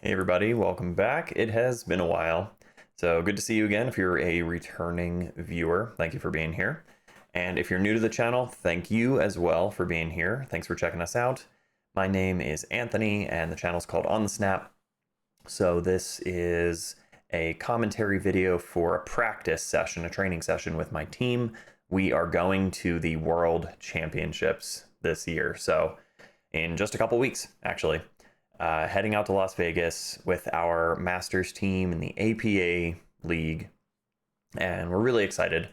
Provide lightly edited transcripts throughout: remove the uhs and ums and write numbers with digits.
Hey everybody, welcome back. It has been a while, so good to see you again. If you're a returning viewer, thank you for being here. And if you're new to the channel, thank you as well for being here. Thanks for checking us out. My name is Anthony, and the channel's called On the Snap. So this is a commentary video for a practice session, a training session with my team. We are going to the World Championships this year, so in just a couple weeks, actually. Heading out to Las Vegas with our Masters team in the APA League, and we're really excited.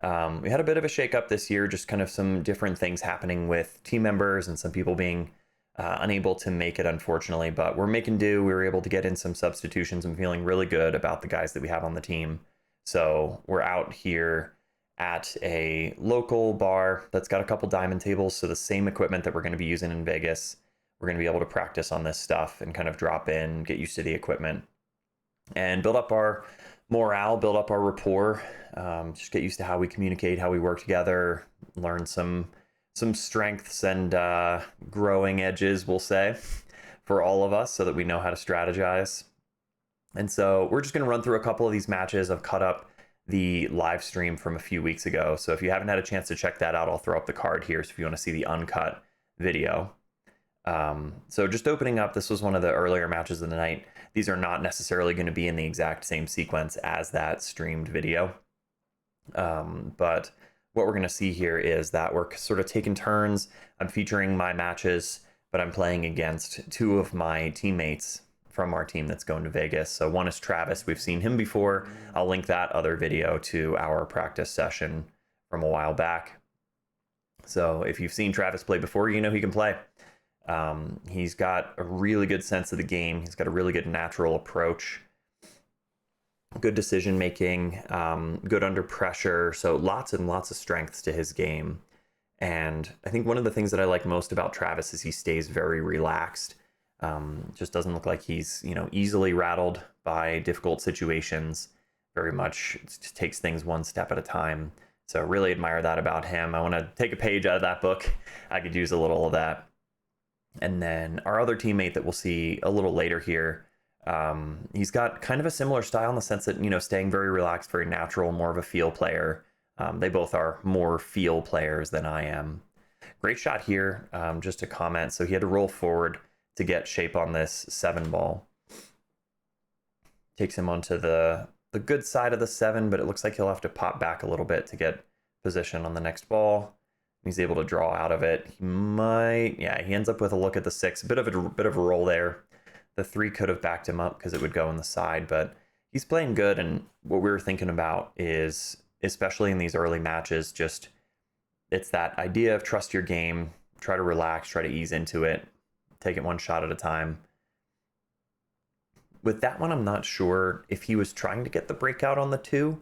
We had a bit of a shakeup this year, just kind of some different things happening with team members and some people being unable to make it, unfortunately, but we're making do. We were able to get in some substitutions and feeling really good about the guys that we have on the team. So we're out here at a local bar that's got a couple diamond tables, so the same equipment that we're going to be using in Vegas. We're going to be able to practice on this stuff and kind of drop in, get used to the equipment, and build up our morale, build up our rapport, just get used to how we communicate, how we work together, learn some strengths and growing edges, we'll say, for all of us so that we know how to strategize. And so we're just going to run through a couple of these matches. I've cut up the live stream from a few weeks ago, so if you haven't had a chance to check that out, I'll throw up the card here. So if you want to see the uncut video. So just opening up, this was one of the earlier matches of the night. These are not necessarily going to be in the exact same sequence as that streamed video. But what we're going to see here is that we're sort of taking turns. I'm featuring my matches, but I'm playing against two of my teammates from our team that's going to Vegas. So one is Travis. We've seen him before. I'll link that other video to our practice session from a while back. So if you've seen Travis play before, you know he can play. He's got a really good sense of the game. He's got a really good natural approach, good decision making, good under pressure. So lots and lots of strengths to his game. And I think one of the things that I like most about Travis is he stays very relaxed. Just doesn't look like he's, easily rattled by difficult situations. Very much just takes things one step at a time. So really admire that about him. I want to take a page out of that book. I could use a little of that. And then our other teammate that we'll see a little later here, he's got kind of a similar style in the sense that, staying very relaxed, very natural, more of a feel player. They both are more feel players than I am. Great shot here, just to comment. So he had to roll forward to get shape on this 7 ball. Takes him onto the good side of the 7, but it looks like he'll have to pop back a little bit to get position on the next ball. He's able to draw out of it. He ends up with a look at the 6. A bit of a roll there. The 3 could have backed him up because it would go in the side, but he's playing good. And what we were thinking about is, especially in these early matches, it's that idea of trust your game, try to relax, try to ease into it, take it one shot at a time. With that one, I'm not sure if he was trying to get the breakout on the 2.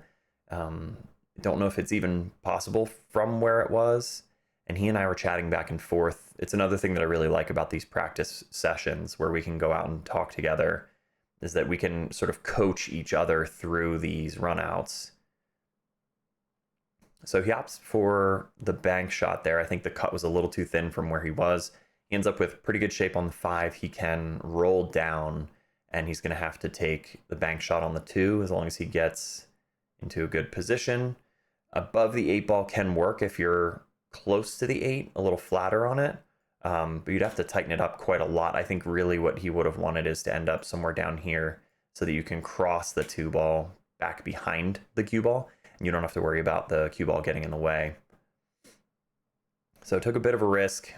Don't know if it's even possible from where it was. And he and I were chatting back and forth. It's another thing that I really like about these practice sessions where we can go out and talk together, is that we can sort of coach each other through these runouts. So he opts for the bank shot there. I think the cut was a little too thin from where he was. He ends up with pretty good shape on the 5. He can roll down, and he's going to have to take the bank shot on the 2 as long as he gets into a good position. Above the 8 ball can work if you're close to the 8, a little flatter on it, but you'd have to tighten it up quite a lot. I think really what he would have wanted is to end up somewhere down here so that you can cross the 2 ball back behind the cue ball, and you don't have to worry about the cue ball getting in the way. So it took a bit of a risk,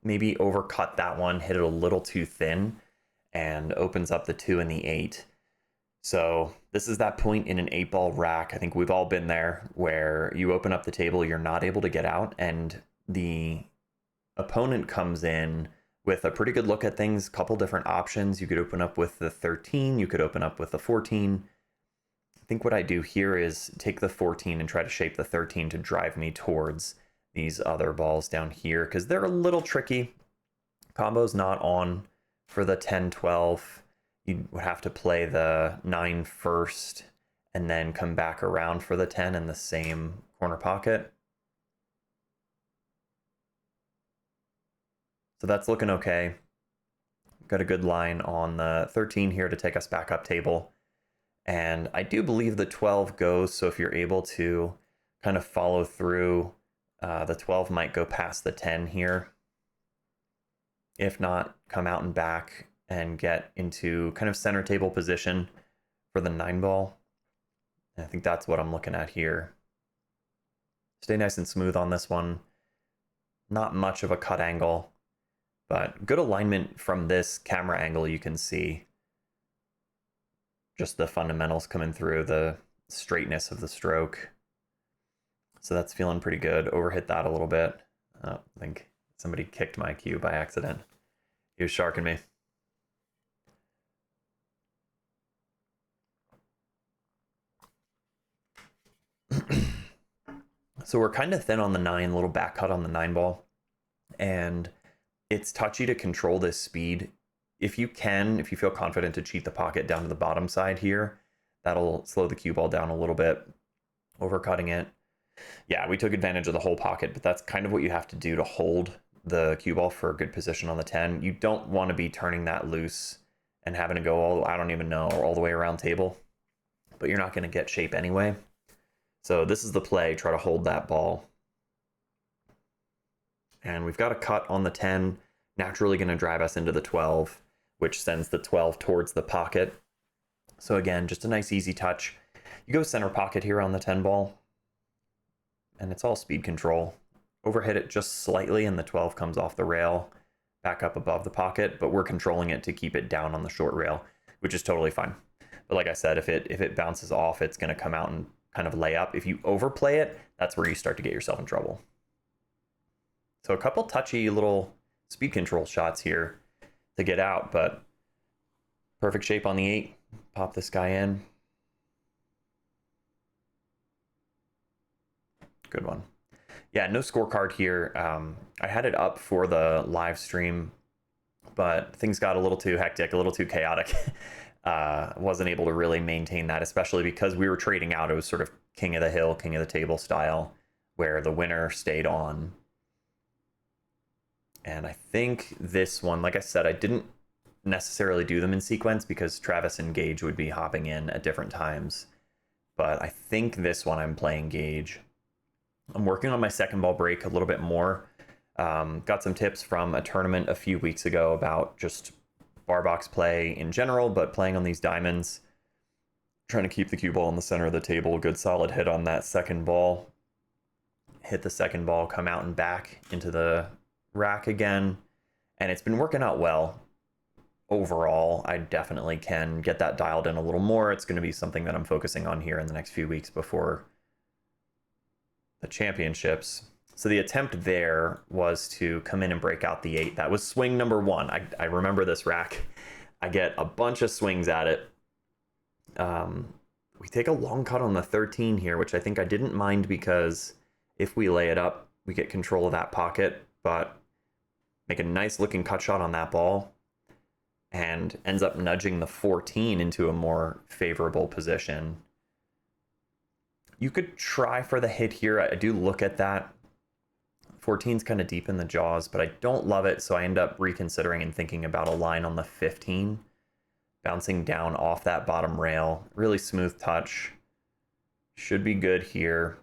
maybe overcut that one, hit it a little too thin, and opens up the 2 and the 8. So this is that point in an 8 ball rack. I think we've all been there where you open up the table, you're not able to get out, and the opponent comes in with a pretty good look at things, a couple different options. You could open up with the 13, you could open up with the 14. I think what I do here is take the 14 and try to shape the 13 to drive me towards these other balls down here, because they're a little tricky. Combo's not on for the 10-12. You would have to play the 9 first and then come back around for the 10 in the same corner pocket. So that's looking okay. Got a good line on the 13 here to take us back up table. And I do believe the 12 goes, so if you're able to kind of follow through, the 12 might go past the 10 here. If not, come out and back and get into kind of center table position for the 9 ball. And I think that's what I'm looking at here. Stay nice and smooth on this one. Not much of a cut angle, but good alignment from this camera angle. You can see just the fundamentals coming through, the straightness of the stroke. So that's feeling pretty good. Overhit that a little bit. Oh, I think somebody kicked my cue by accident. He was sharking me. So we're kind of thin on the 9, a little back cut on the 9 ball. And it's touchy to control this speed. If you feel confident to cheat the pocket down to the bottom side here, that'll slow the cue ball down a little bit, overcutting it. Yeah, we took advantage of the whole pocket, but that's kind of what you have to do to hold the cue ball for a good position on the 10. You don't want to be turning that loose and having to go I don't even know, all the way around table, but you're not going to get shape anyway. So this is the play, try to hold that ball. And we've got a cut on the 10, naturally going to drive us into the 12, which sends the 12 towards the pocket. So again, just a nice easy touch. You go center pocket here on the 10 ball, and it's all speed control. Overhit it just slightly and the 12 comes off the rail, back up above the pocket, but we're controlling it to keep it down on the short rail, which is totally fine. But like I said, if it bounces off, it's going to come out and kind of lay up. If you overplay it, that's where you start to get yourself in trouble. So a couple touchy little speed control shots here to get out, but perfect shape on the 8. Pop this guy in. Good one. Yeah, no scorecard here. I had it up for the live stream, but things got a little too hectic, a little too chaotic. Wasn't able to really maintain that, especially because we were trading out. It was sort of king of the hill, king of the table style, where the winner stayed on. And I think this one, like I said, I didn't necessarily do them in sequence because Travis and Gage would be hopping in at different times. But I think this one I'm playing Gage. I'm working on my second ball break a little bit more. Got some tips from a tournament a few weeks ago about just bar box play in general, but playing on these diamonds, trying to keep the cue ball in the center of the table. Good solid hit on that second ball. Hit the second ball, come out and back into the rack again. And it's been working out well. Overall, I definitely can get that dialed in a little more. It's going to be something that I'm focusing on here in the next few weeks before the championships. So the attempt there was to come in and break out the 8. That was swing number 1. I remember this rack. I get a bunch of swings at it. We take a long cut on the 13 here, which I think I didn't mind because if we lay it up, we get control of that pocket, but make a nice looking cut shot on that ball and ends up nudging the 14 into a more favorable position. You could try for the hit here. I do look at that. 14's kind of deep in the jaws, but I don't love it, so I end up reconsidering and thinking about a line on the 15, bouncing down off that bottom rail. Really smooth touch. Should be good here.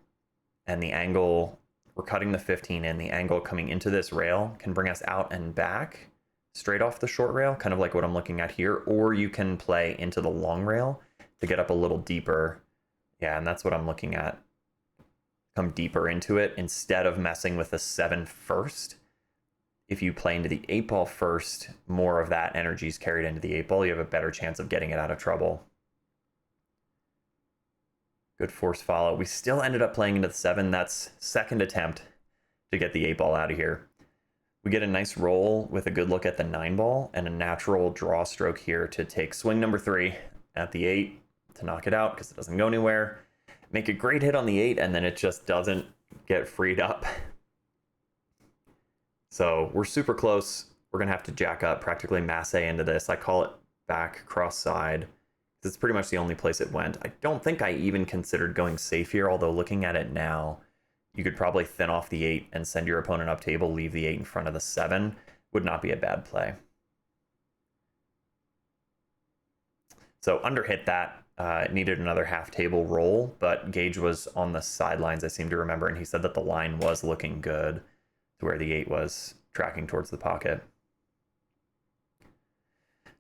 And the angle, we're cutting the 15 in, the angle coming into this rail can bring us out and back straight off the short rail, kind of like what I'm looking at here, or you can play into the long rail to get up a little deeper. Yeah, and that's what I'm looking at. Come deeper into it instead of messing with the 7 first. If you play into the 8 ball first, more of that energy is carried into the 8 ball. You have a better chance of getting it out of trouble. Good force follow. We still ended up playing into the 7. That's second attempt to get the 8 ball out of here. We get a nice roll with a good look at the 9 ball and a natural draw stroke here to take swing number 3 at the 8 to knock it out because it doesn't go anywhere. Make a great hit on the 8 and then it just doesn't get freed up. So we're super close. We're gonna have to jack up, practically masse into this. I call it back cross side. It's pretty much the only place it went. I don't think I even considered going safe here, although looking at it now, you could probably thin off the 8 and send your opponent up table, leave the 8 in front of the 7. Would not be a bad play. So underhit that. It needed another half table roll, but Gage was on the sidelines, I seem to remember, and he said that the line was looking good to where the 8 was tracking towards the pocket.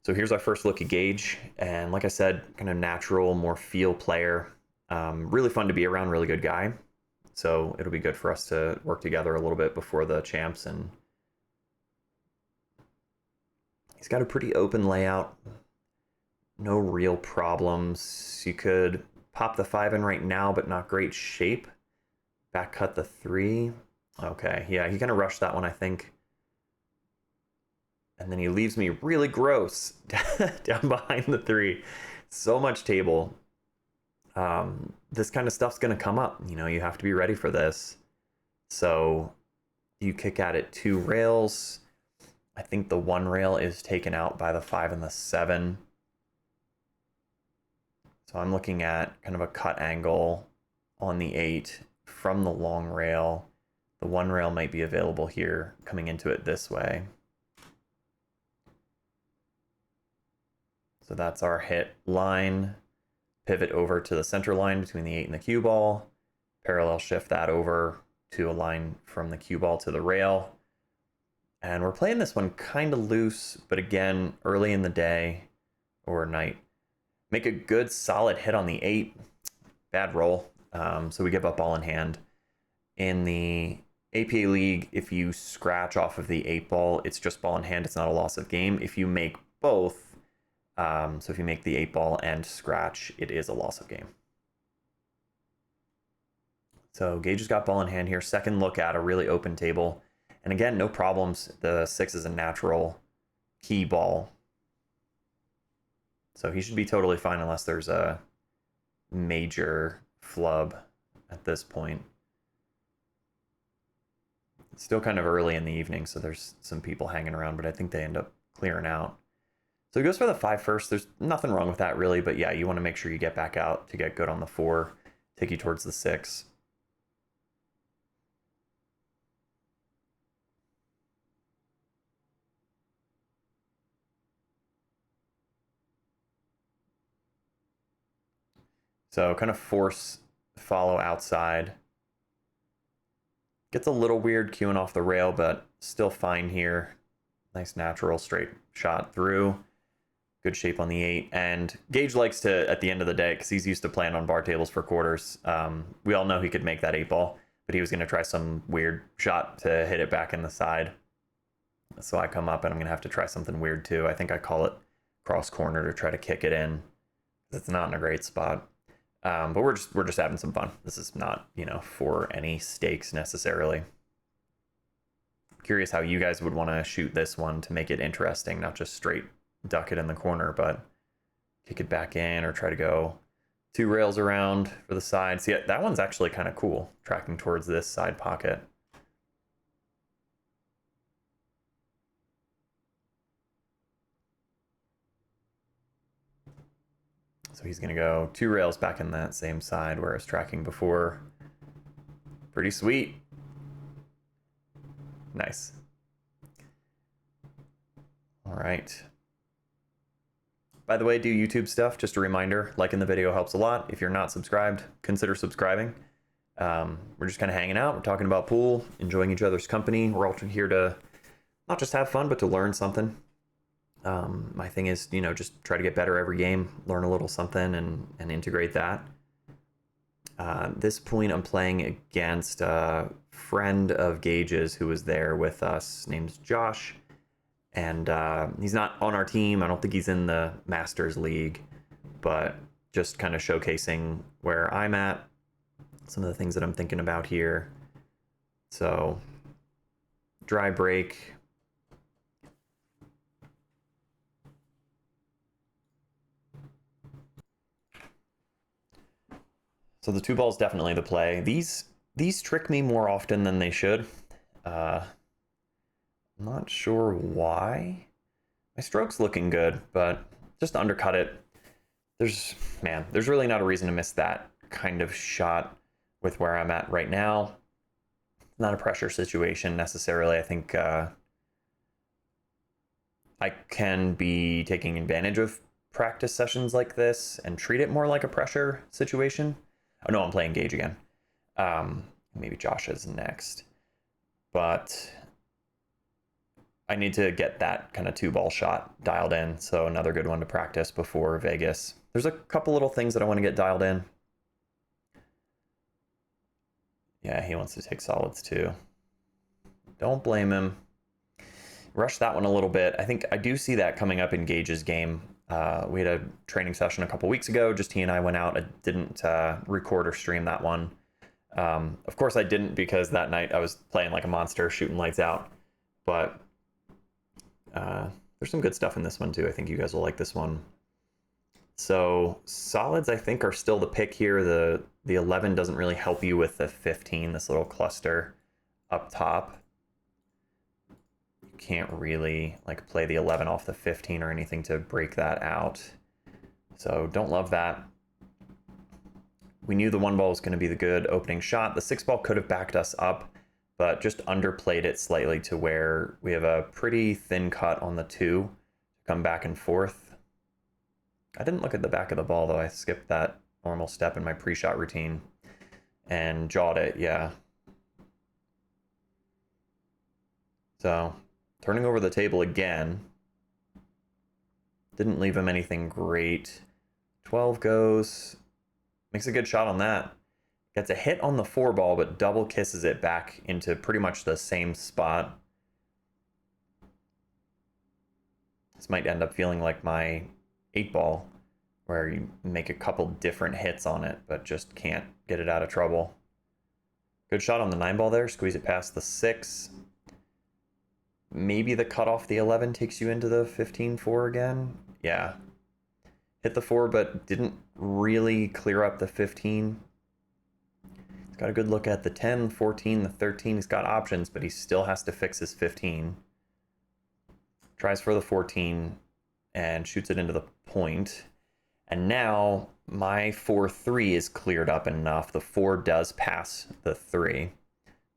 So here's our first look at Gage, and like I said, kind of natural, more feel player. Really fun to be around, really good guy. So it'll be good for us to work together a little bit before the champs. And he's got a pretty open layout. No real problems. You could pop the 5 in right now, but not great shape. Back cut the 3. Okay, yeah, he kind of rushed that one, I think. And then he leaves me really gross down behind the 3. So much table. This kind of stuff's going to come up. You know, you have to be ready for this. So you kick at it 2 rails. I think the 1 rail is taken out by the 5 and the 7. So I'm looking at kind of a cut angle on the 8 from the long rail. The 1 rail might be available here, coming into it this way. So that's our hit line. Pivot over to the center line between the 8 and the cue ball. Parallel shift that over to a line from the cue ball to the rail. And we're playing this one kind of loose, but again, early in the day or night. Make a good solid hit on the 8. Bad roll. So we give up ball in hand. In the APA League, if you scratch off of the 8 ball, it's just ball in hand. It's not a loss of game. If you make both, so if you make the 8 ball and scratch, it is a loss of game. So Gage has got ball in hand here. Second look at a really open table. And again, no problems. The 6 is a natural key ball. So he should be totally fine unless there's a major flub at this point. It's still kind of early in the evening, so there's some people hanging around, but I think they end up clearing out. So he goes for the 5 first. There's nothing wrong with that, really, but yeah, you want to make sure you get back out to get good on the 4, take you towards the 6. So kind of force follow outside. Gets a little weird queuing off the rail, but still fine here. Nice natural straight shot through. Good shape on the 8. And Gage likes to, at the end of the day, because he's used to playing on bar tables for quarters, we all know he could make that 8 ball, but he was going to try some weird shot to hit it back in the side. So I come up and I'm going to have to try something weird too. I think I call it cross corner to try to kick it in. It's not in a great spot. But we're just having some fun. This is not, you know, for any stakes necessarily. Curious how you guys would want to shoot this one to make it interesting, not just straight duck it in the corner, but kick it back in or try to go 2 rails around for the side. See, that one's actually kind of cool, tracking towards this side pocket. So he's going to go 2 rails back in that same side where I was tracking before. Pretty sweet. Nice. All right. By the way, do YouTube stuff. Just a reminder, liking the video helps a lot. If you're not subscribed, consider subscribing. We're just kind of hanging out. We're talking about pool, enjoying each other's company. We're all here to not just have fun, but to learn something. My thing is, you know, just try to get better every game, learn a little something and integrate that. At this point, I'm playing against a friend of Gage's who was there with us. His name's Josh. And he's not on our team. I don't think he's in the Masters League, but just kind of showcasing where I'm at, some of the things that I'm thinking about here. So, dry break. So the 2 ball's definitely the play. These trick me more often than they should. I'm not sure why. My stroke's looking good, but just to undercut it, there's really not a reason to miss that kind of shot with where I'm at right now. Not a pressure situation necessarily. I think I can be taking advantage of practice sessions like this and treat it more like a pressure situation. Oh no, I'm playing Gage again. Maybe Josh is next. But I need to get that kind of 2-ball shot dialed in. So another good one to practice before Vegas. There's a couple little things that I want to get dialed in. Yeah, he wants to take solids too. Don't blame him. Rush that one a little bit. I think I do see that coming up in Gage's game. We had a training session a couple weeks ago. Just he and I went out. I didn't record or stream that one. Of course I didn't, because that night I was playing like a monster, shooting lights out. But there's some good stuff in this one too. I think you guys will like this one. So solids, I think, are still the pick here. The 11 doesn't really help you with the 15, this little cluster up top. You can't really like play the 11 off the 15 or anything to break that out. So don't love that. We knew the 1-ball was going to be the good opening shot. The 6-ball could have backed us up, but just underplayed it slightly to where we have a pretty thin cut on the 2 to come back and forth. I didn't look at the back of the ball, though. I skipped that normal step in my pre-shot routine and jawed it, yeah. So, turning over the table again. Didn't leave him anything great. 12 goes. Makes a good shot on that. Gets a hit on the 4-ball, but double kisses it back into pretty much the same spot. This might end up feeling like my 8-ball, where you make a couple different hits on it, but just can't get it out of trouble. Good shot on the 9-ball there. Squeeze it past the 6. Maybe the cut off the 11 takes you into the 15-4 again. Yeah. Hit the 4, but didn't really clear up the 15. He's got a good look at the 10, 14, the 13. He's got options, but he still has to fix his 15. Tries for the 14 and shoots it into the point. And now my 4-3 is cleared up enough. The 4 does pass the 3.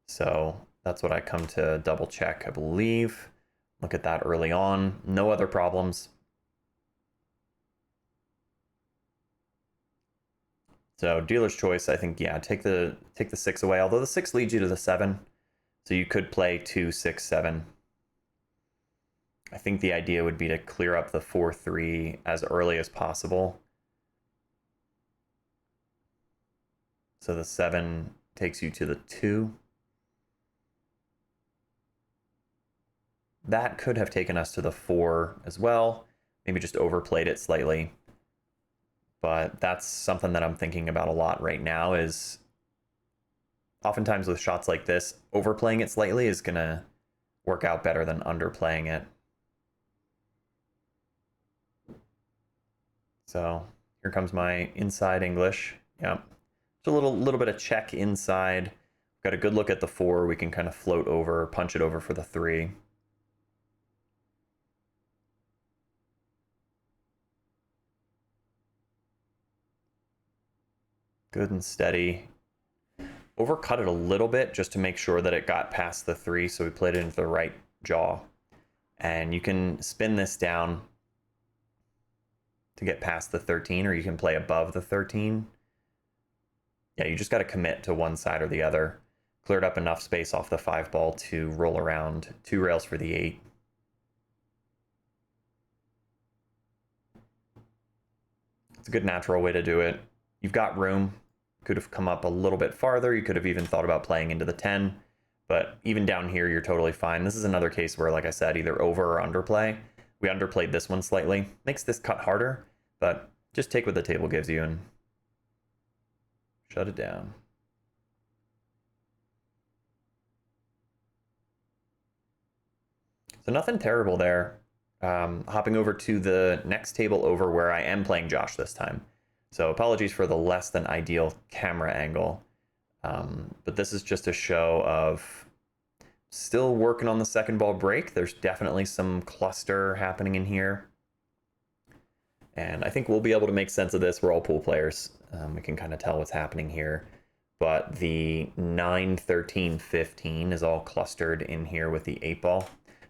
So that's what I come to double check, I believe. Look at that early on. No other problems. So dealer's choice, I think, yeah, take the 6 away. Although the 6 leads you to the 7. So you could play 2, 6, 7. I think the idea would be to clear up the 4-3 as early as possible. So the 7 takes you to the 2. That could have taken us to the 4 as well. Maybe just overplayed it slightly. But that's something that I'm thinking about a lot right now, is oftentimes with shots like this, overplaying it slightly is going to work out better than underplaying it. So here comes my inside English. Yep. Just a little bit of check inside. Got a good look at the 4. We can kind of float over, punch it over for the 3. Good and steady. Overcut it a little bit just to make sure that it got past the 3, so we played it into the right jaw. And you can spin this down to get past the 13, or you can play above the 13. Yeah, you just got to commit to one side or the other. Cleared up enough space off the 5-ball to roll around 2 rails for the 8. It's a good natural way to do it. You've got room. Could have come up a little bit farther. You could have even thought about playing into the 10. But even down here, you're totally fine. This is another case where, like I said, either over or underplay. We underplayed this one slightly. Makes this cut harder, but just take what the table gives you and shut it down. So nothing terrible there. Hopping over to the next table over, where I am playing Josh this time. So apologies for the less than ideal camera angle. But this is just a show of still working on the 2nd-ball break. There's definitely some cluster happening in here. And I think we'll be able to make sense of this. We're all pool players. We can kind of tell what's happening here. But the 9, 13, 15 is all clustered in here with the 8-ball.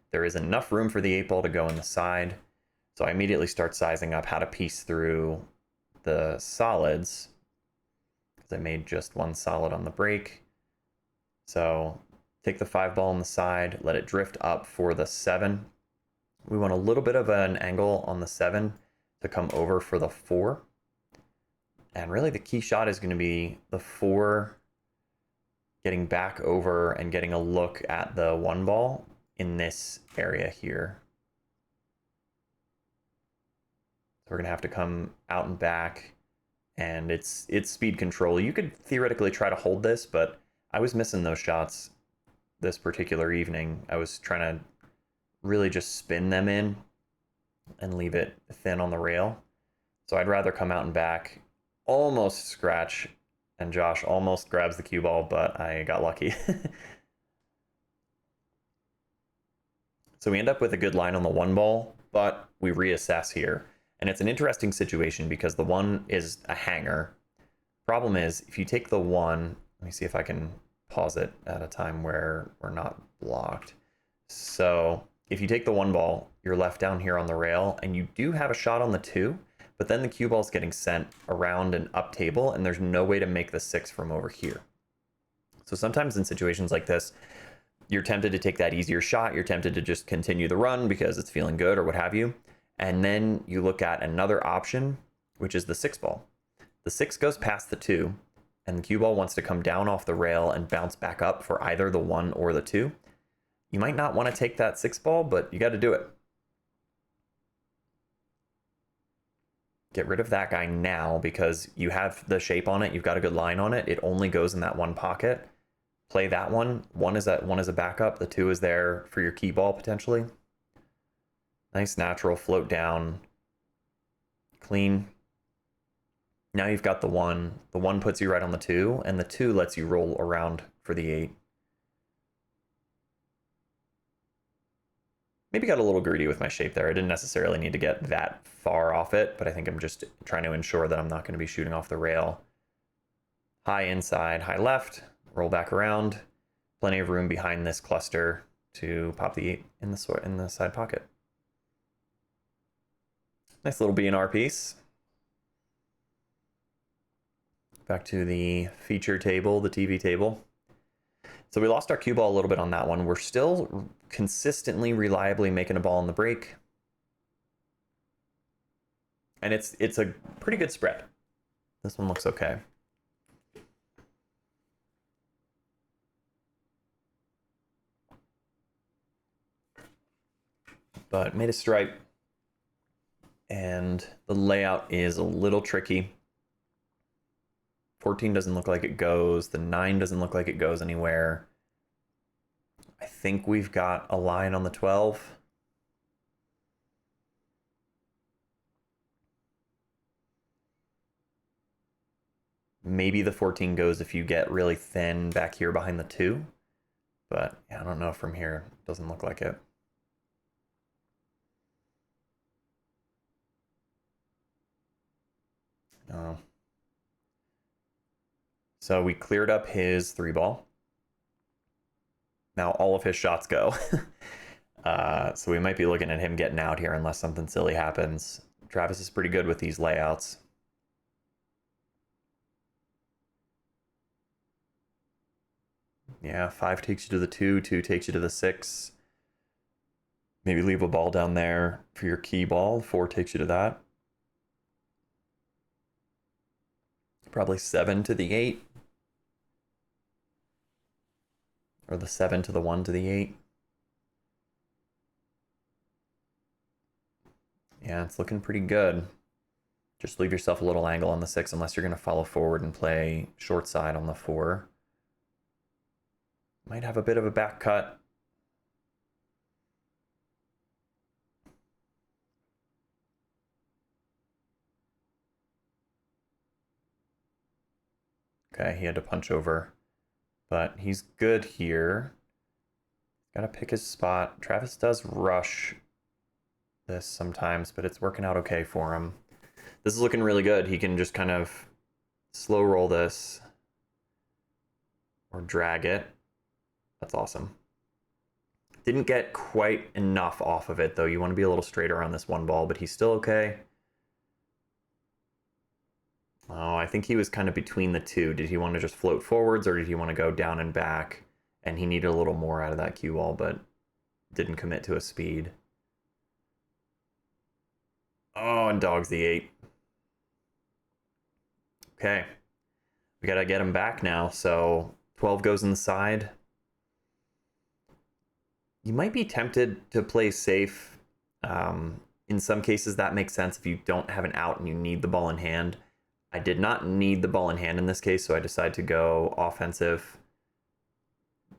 There is enough room for the 8-ball to go in the side. So I immediately start sizing up how to piece through the solids, because I made just one solid on the break. So take the 5 ball on the side, let it drift up for the 7. We want a little bit of an angle on the 7 to come over for the 4. And really the key shot is going to be the 4 getting back over and getting a look at the 1 ball in this area here. So we're going to have to come out and back, and it's speed control. You could theoretically try to hold this, but I was missing those shots this particular evening. I was trying to really just spin them in and leave it thin on the rail. So I'd rather come out and back, almost scratch, and Josh almost grabs the cue ball, but I got lucky. So we end up with a good line on the 1 ball, but we reassess here. And it's an interesting situation because the 1 is a hanger. Problem is, if you take the 1, let me see if I can pause it at a time where we're not blocked. So if you take the 1 ball, you're left down here on the rail, and you do have a shot on the 2, but then the cue ball is getting sent around and up table, and there's no way to make the 6 from over here. So sometimes in situations like this, you're tempted to take that easier shot. You're tempted to just continue the run because it's feeling good or what have you. And then you look at another option, which is the 6 ball. The 6 goes past the 2, and the cue ball wants to come down off the rail and bounce back up for either the 1 or the 2. You might not want to take that 6 ball, but you got to do it. Get rid of that guy now because you have the shape on it. You've got a good line on it. It only goes in that 1 pocket. Play that one. One is a backup. The 2 is there for your key ball potentially. Nice natural float down. Clean. Now you've got the 1. The 1 puts you right on the 2, and the 2 lets you roll around for the 8. Maybe got a little greedy with my shape there. I didn't necessarily need to get that far off it, but I think I'm just trying to ensure that I'm not going to be shooting off the rail. High inside, high left. Roll back around. Plenty of room behind this cluster to pop the 8 in the side pocket. Nice little B&R piece. Back to the feature table, the TV table. So we lost our cue ball a little bit on that one. We're still consistently, reliably making a ball on the break. And it's a pretty good spread. This one looks okay. But made a stripe, and the layout is a little tricky. 14 doesn't look like it goes. The 9 doesn't look like it goes anywhere. I think we've got a line on the 12. Maybe the 14 goes if you get really thin back here behind the 2. But yeah, I don't know from here. It doesn't look like it. Oh. So we cleared up his 3 ball. Now all of his shots go. So we might be looking at him getting out here unless something silly happens. Travis is pretty good with these layouts. Yeah, 5 takes you to the 2, 2 takes you to the 6. Maybe leave a ball down there for your key ball. 4 takes you to that. Probably 7 to the 8. Or the 7 to the 1 to the 8. Yeah, it's looking pretty good. Just leave yourself a little angle on the 6 unless you're going to follow forward and play short side on the 4. Might have a bit of a back cut. Okay, he had to punch over. But he's good here. Gotta pick his spot. Travis does rush this sometimes, but it's working out okay for him. This is looking really good. He can just kind of slow roll this or drag it. That's awesome. Didn't get quite enough off of it, though. You want to be a little straighter on this one ball, but he's still okay. Oh, I think he was kind of between the two. Did he want to just float forwards, or did he want to go down and back? And he needed a little more out of that cue ball, but didn't commit to a speed. Oh, and dogs the 8. Okay. We got to get him back now, so 12 goes inside. You might be tempted to play safe. In some cases, that makes sense if you don't have an out and you need the ball in hand. I did not need the ball in hand in this case, so I decided to go offensive,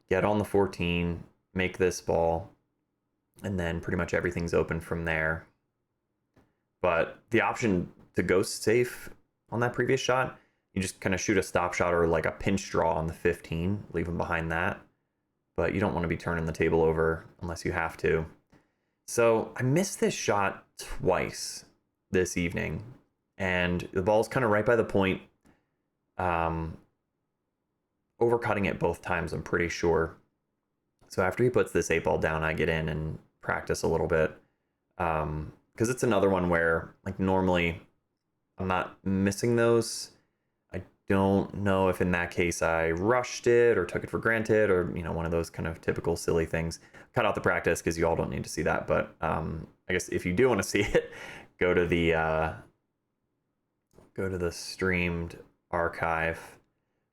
get on the 14, make this ball, and then pretty much everything's open from there. But the option to go safe on that previous shot, you just kind of shoot a stop shot or like a pinch draw on the 15, leave him behind that. But you don't want to be turning the table over unless you have to. So I missed this shot twice this evening, and the ball's kind of right by the point. Overcutting it both times, I'm pretty sure. So after he puts this 8 ball down, I get in and practice a little bit. Because it's another one where, like, normally I'm not missing those. I don't know if in that case I rushed it or took it for granted, or, you know, one of those kind of typical silly things. Cut out the practice because you all don't need to see that. But I guess if you do want to see it, go to the streamed archive.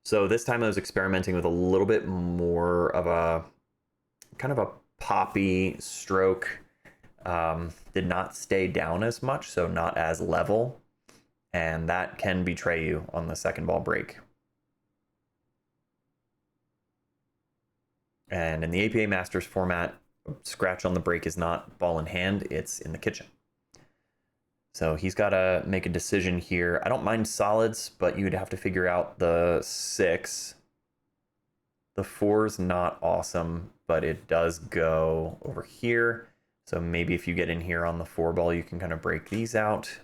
So this time I was experimenting with a little bit more of a kind of a poppy stroke. Did not stay down as much, so not as level, and that can betray you on the second ball break. And in the APA Masters format, scratch on the break is not ball in hand, it's in the kitchen. So he's got to make a decision here. I don't mind solids, but you'd have to figure out the 6. The 4's not awesome, but it does go over here. So maybe if you get in here on the 4 ball, you can kind of break these out.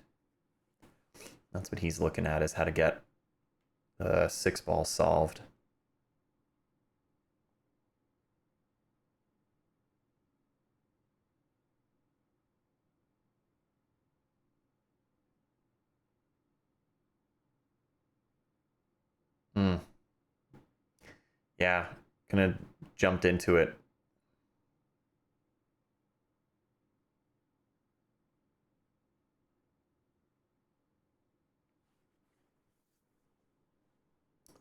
That's what he's looking at, is how to get the 6 ball solved. Yeah, kind of jumped into it.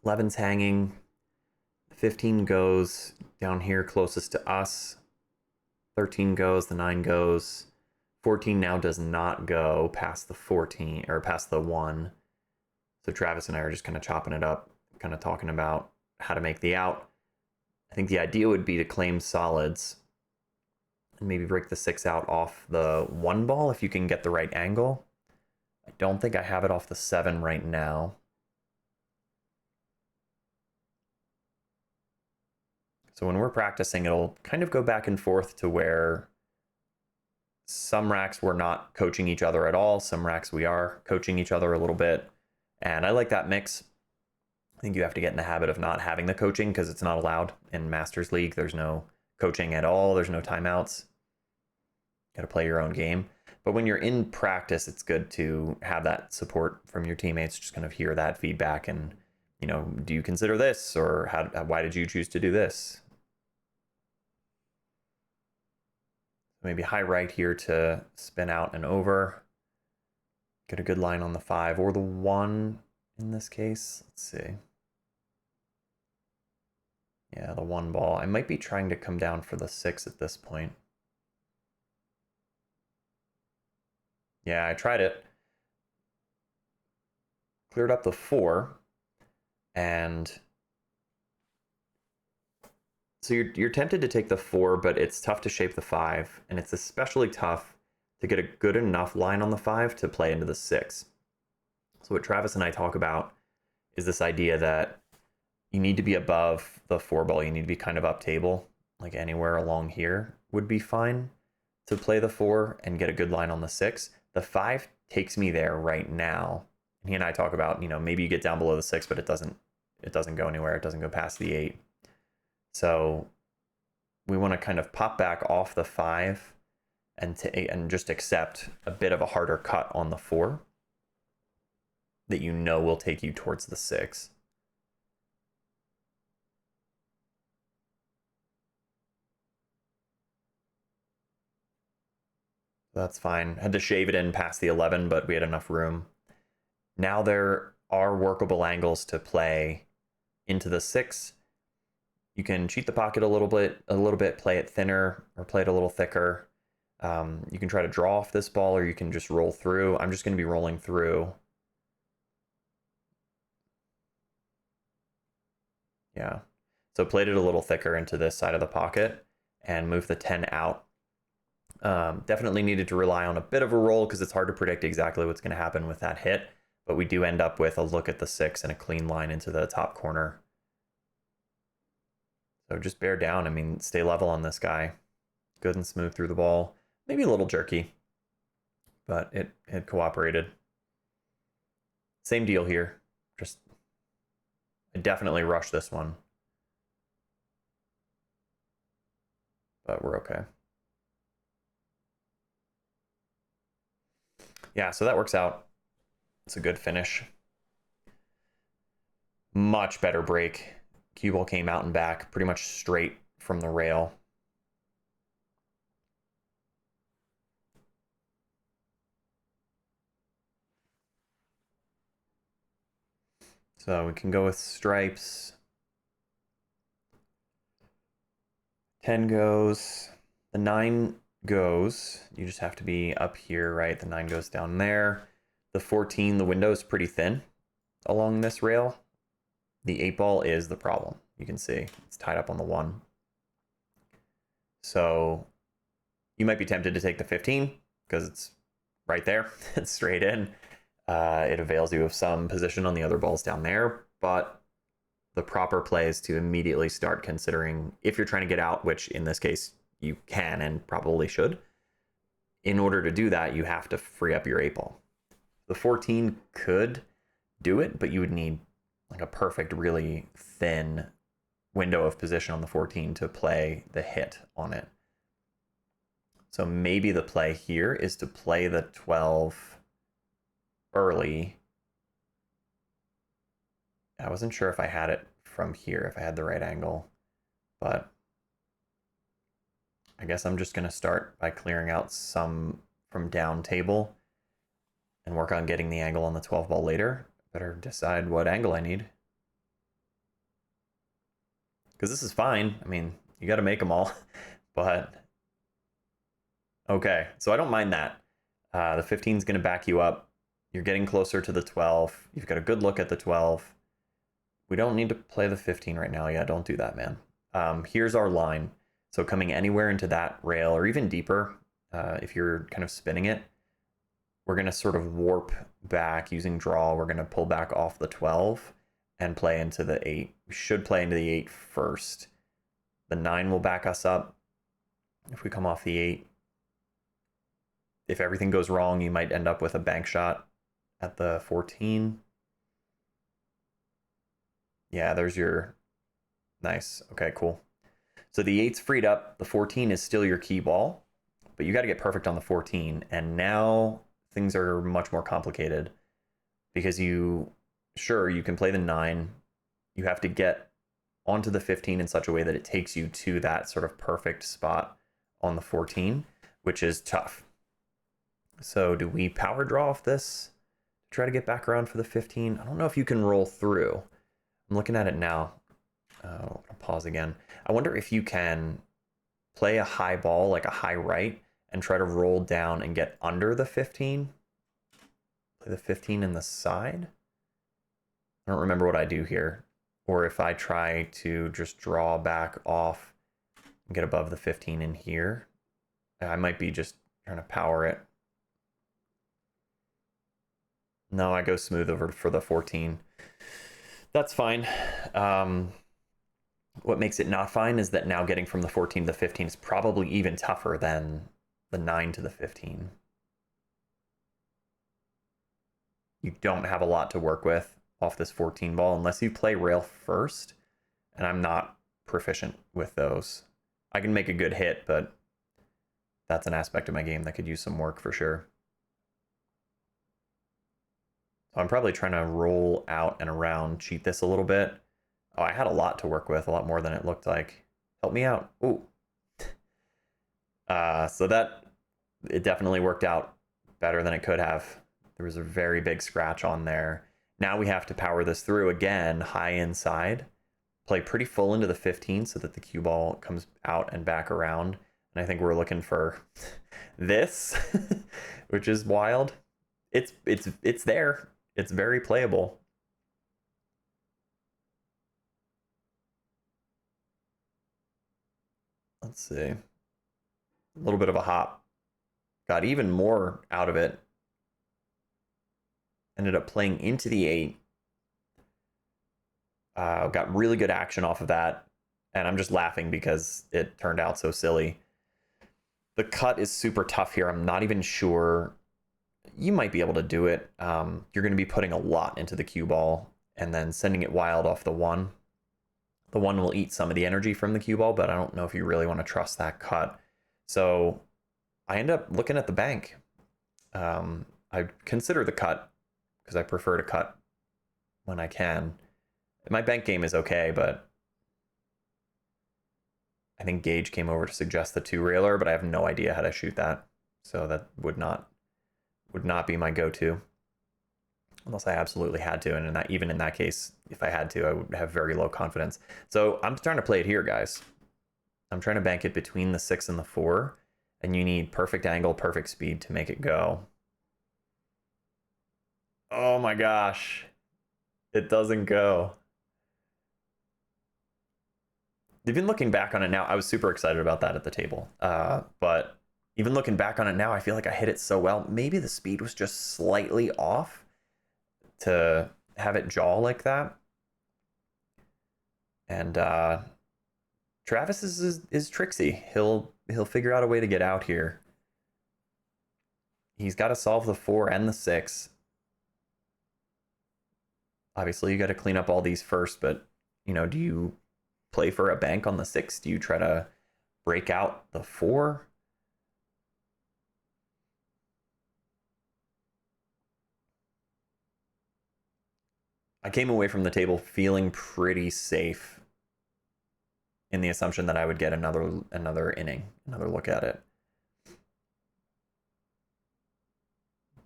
Eleven's hanging. 15 goes down here closest to us. 13 goes, the 9 goes. 14 now does not go past the 14, or past the 1. So Travis and I are just kind of chopping it up, kind of talking about how to make the out. I think the idea would be to claim solids and maybe break the 6 out off the 1 ball if you can get the right angle. I don't think I have it off the 7 right now. So when we're practicing, it'll kind of go back and forth to where some racks we're not coaching each other at all. Some racks we are coaching each other a little bit. And I like that mix. I think you have to get in the habit of not having the coaching because it's not allowed in Masters League. There's no coaching at all. There's no timeouts. You got to play your own game. But when you're in practice, it's good to have that support from your teammates, just kind of hear that feedback and, you know, do you consider this, or why did you choose to do this? Maybe high right here to spin out and over. Get a good line on the 5 or the 1 in this case. Let's see. Yeah, the 1 ball. I might be trying to come down for the 6 at this point. Yeah, I tried it. Cleared up the 4. And so you're tempted to take the 4, but it's tough to shape the 5. And it's especially tough to get a good enough line on the 5 to play into the 6. So what Travis and I talk about is this idea that you need to be above the 4 ball. You need to be kind of up table, like anywhere along here would be fine to play the 4 and get a good line on the 6. The 5 takes me there right now. And he and I talk about, you know, maybe you get down below the 6, but it doesn't go anywhere. It doesn't go past the 8. So we want to kind of pop back off the 5 and just accept a bit of a harder cut on the 4 that you know will take you towards the 6. That's fine. Had to shave it in past the 11, but we had enough room. Now there are workable angles to play into the 6. You can cheat the pocket a little bit, play it thinner or play it a little thicker. You can try to draw off this ball, or you can just roll through. I'm just going to be rolling through. Yeah. So played it a little thicker into this side of the pocket and moved the 10 out. Definitely needed to rely on a bit of a roll because it's hard to predict exactly what's going to happen with that hit. But we do end up with a look at the 6 and a clean line into the top corner. So just bear down. I mean, stay level on this guy. Good and smooth through the ball. Maybe a little jerky, but it cooperated. Same deal here. Just, I definitely rushed this one. But we're okay. Yeah, so that works out. It's a good finish. Much better break. Cue ball came out and back pretty much straight from the rail. So we can go with stripes. 10 goes. The 9 goes. You just have to be up here, right? The 9 goes down there. The 14, the window is pretty thin along this rail. The 8 ball is the problem. You can see it's tied up on the 1. So you might be tempted to take the 15 because it's right there. It's straight in. It avails you of some position on the other balls down there, but the proper play is to immediately start considering, if you're trying to get out, which in this case you can and probably should. In order to do that, you have to free up your 8 ball. The 14 could do it, but you would need like a perfect, really thin window of position on the 14 to play the hit on it. So maybe the play here is to play the 12 early. I wasn't sure if I had it from here, if I had the right angle, but I guess I'm just going to start by clearing out some from down table and work on getting the angle on the 12 ball later. Better decide what angle I need. Because this is fine. I mean, you got to make them all, but okay. So I don't mind that. The 15 is going to back you up. You're getting closer to the 12. You've got a good look at the 12. We don't need to play the 15 right now. Yeah, don't do that, man. Here's our line. So coming anywhere into that rail or even deeper, if you're kind of spinning it, we're going to sort of warp back using draw. We're going to pull back off the 12 and play into the 8. We should play into the 8 first. The 9 will back us up if we come off the 8. If everything goes wrong, you might end up with a bank shot at the 14. Yeah, there's your... Nice. Okay, cool. So the 8's freed up. The 14 is still your key ball, but you got to get perfect on the 14. And now things are much more complicated because you can play the 9. You have to get onto the 15 in such a way that it takes you to that sort of perfect spot on the 14, which is tough. So do we power draw off this? Try to get back around for the 15. I don't know if you can roll through. I'm looking at it now. I'll pause again. I wonder if you can play a high ball, like a high right, and try to roll down and get under the 15. Play the 15 in the side. I don't remember what I do here. Or if I try to just draw back off and get above the 15 in here. I might be just trying to power it. No, I go smooth over for the 14. That's fine. What makes it not fine is that now getting from the 14 to the 15 is probably even tougher than the 9 to the 15. You don't have a lot to work with off this 14 ball unless you play rail first, and I'm not proficient with those. I can make a good hit, but that's an aspect of my game that could use some work for sure. So I'm probably trying to roll out and around, cheat this a little bit. Oh, I had a lot to work with, a lot more than it looked like. Help me out. Ooh. So that, it definitely worked out better than it could have. There was a very big scratch on there. Now we have to power this through again, high inside, play pretty full into the 15 so that the cue ball comes out and back around. And I think we're looking for this, which is wild. It's there. It's very playable. Let's see. A little bit of a hop. Got even more out of it. Ended up playing into the 8. Got really good action off of that. And I'm just laughing because it turned out so silly. The cut is super tough here. I'm not even sure. You might be able to do it. You're going to be putting a lot into the cue ball and then sending it wild off the 1. The 1 will eat some of the energy from the cue ball, but I don't know if you really want to trust that cut. So I end up looking at the bank. I consider the cut because I prefer to cut when I can. My bank game is okay, but I think Gage came over to suggest the 2-railer, but I have no idea how to shoot that. So that would not be my go-to unless I absolutely had to. And even in that case, if I had to, I would have very low confidence. So I'm trying to play it here, guys. I'm trying to bank it between the 6 and the 4, and you need perfect angle, perfect speed to make it go. Oh my gosh. It doesn't go. Even looking back on it now, I was super excited about that at the table. But even looking back on it now, I feel like I hit it so well. Maybe the speed was just slightly off to have it jaw like that. And Travis is tricksy. He'll figure out a way to get out here. He's got to solve the 4 and the 6. Obviously, you got to clean up all these first, but do you play for a bank on the 6? Do you try to break out the 4? I came away from the table feeling pretty safe in the assumption that I would get another inning, another look at it.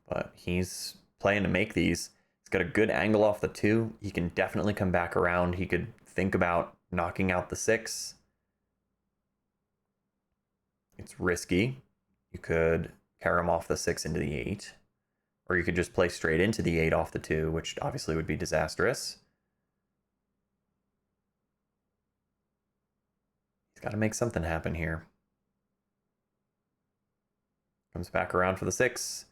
But he's playing to make these. He's got a good angle off the 2. He can definitely come back around. He could think about knocking out the 6. It's risky. You could carry him off the 6 into the 8. Or you could just play straight into the 8 off the 2, which obviously would be disastrous. He's got to make something happen here. Comes back around for the 6.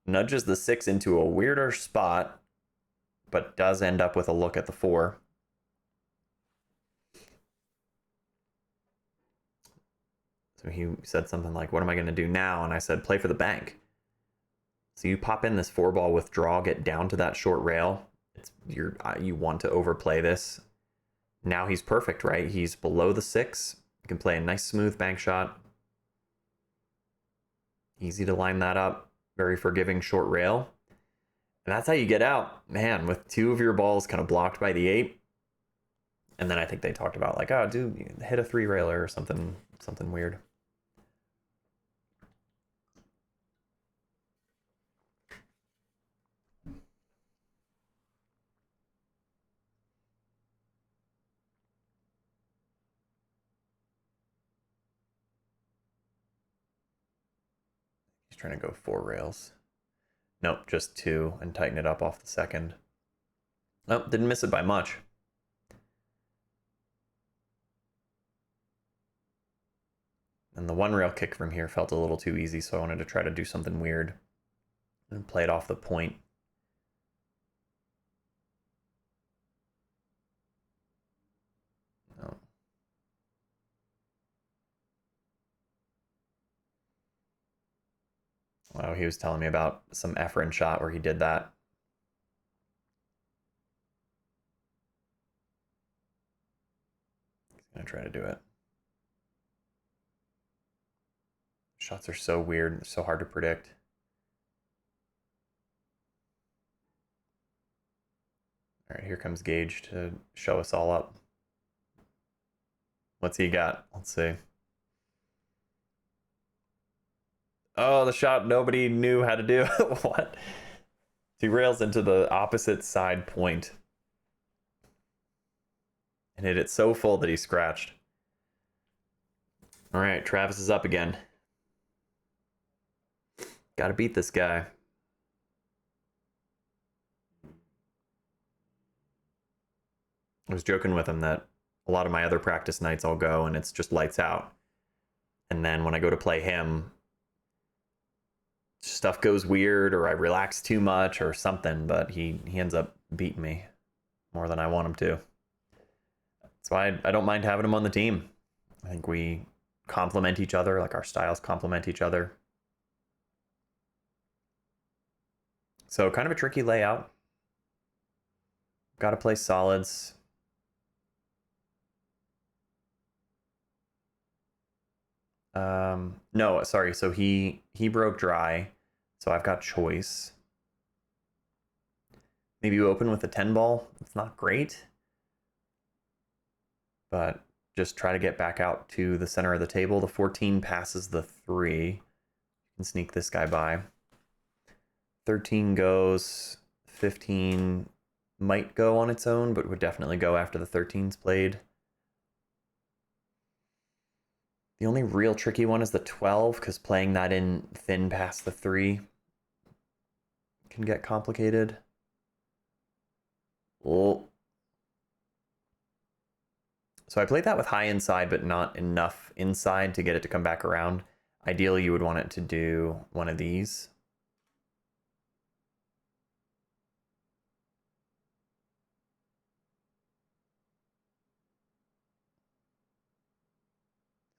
Nudges the 6 into a weirder spot, but does end up with a look at the 4. So he said something like, what am I going to do now? And I said, play for the bank. So you pop in this 4 ball withdraw, get down to that short rail. You want to overplay this. Now he's perfect, right? He's below the 6. You can play a nice smooth bank shot. Easy to line that up. Very forgiving short rail. And that's how you get out. Man, with 2 of your balls kind of blocked by the 8. And then I think they talked about like, oh, dude, hit a 3-railer or something weird. He's trying to go 4 rails. Nope, just 2 and tighten it up off the 2nd. Oh, didn't miss it by much. And the 1 rail kick from here felt a little too easy, so I wanted to try to do something weird and play it off the point. No. Wow, he was telling me about some Efren shot where he did that. He's gonna try to do it. Shots are so weird, so hard to predict. All right, here comes Gage to show us all up. What's he got? Let's see. Oh, the shot nobody knew how to do. What? He rails into the opposite side point and hit it so full that he scratched. All right, Travis is up again. Got to beat this guy. I was joking with him that a lot of my other practice nights I'll go and it's just lights out. And then when I go to play him, stuff goes weird or I relax too much or something, but he ends up beating me more than I want him to. That's why I don't mind having him on the team. I think we complement each other, like our styles complement each other. So kind of a tricky layout. Got to play solids. No, sorry. So he broke dry. So I've got choice. Maybe you open with a 10 ball. It's not great. But just try to get back out to the center of the table. The 14 passes the 3. You can sneak this guy by. 13 goes. 15 might go on its own, but would definitely go after the 13's played. The only real tricky one is the 12, because playing that in thin past the 3 can get complicated. Oh. So I played that with high inside, but not enough inside to get it to come back around. Ideally, you would want it to do one of these.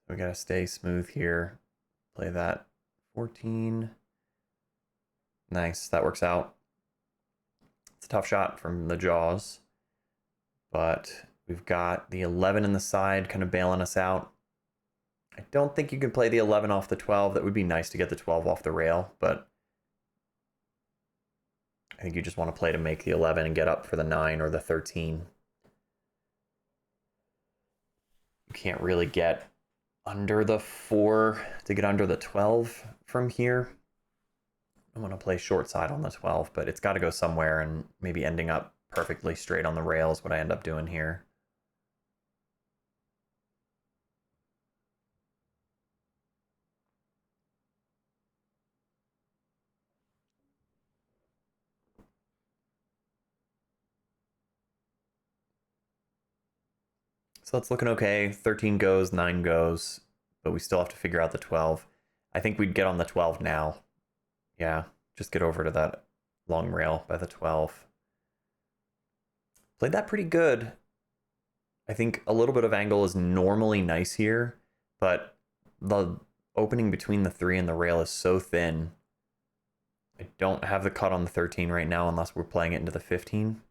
We gotta stay smooth here. Play that 14. Nice, that works out. It's a tough shot from the jaws, but we've got the 11 in the side kind of bailing us out. I don't think you can play the 11 off the 12. That would be nice to get the 12 off the rail, but I think you just want to play to make the 11 and get up for the 9 or the 13. You can't really get under the 4 to get under the 12 from here. I want to play short side on the 12, but it's got to go somewhere, and maybe ending up perfectly straight on the rail is what I end up doing here. So that's looking okay. 13 goes, 9 goes, but we still have to figure out the 12. I think we'd get on the 12 now. Yeah, just get over to that long rail by the 12. Played that pretty good. I think a little bit of angle is normally nice here, but the opening between the 3 and the rail is so thin. I don't have the cut on the 13 right now unless we're playing it into the 15.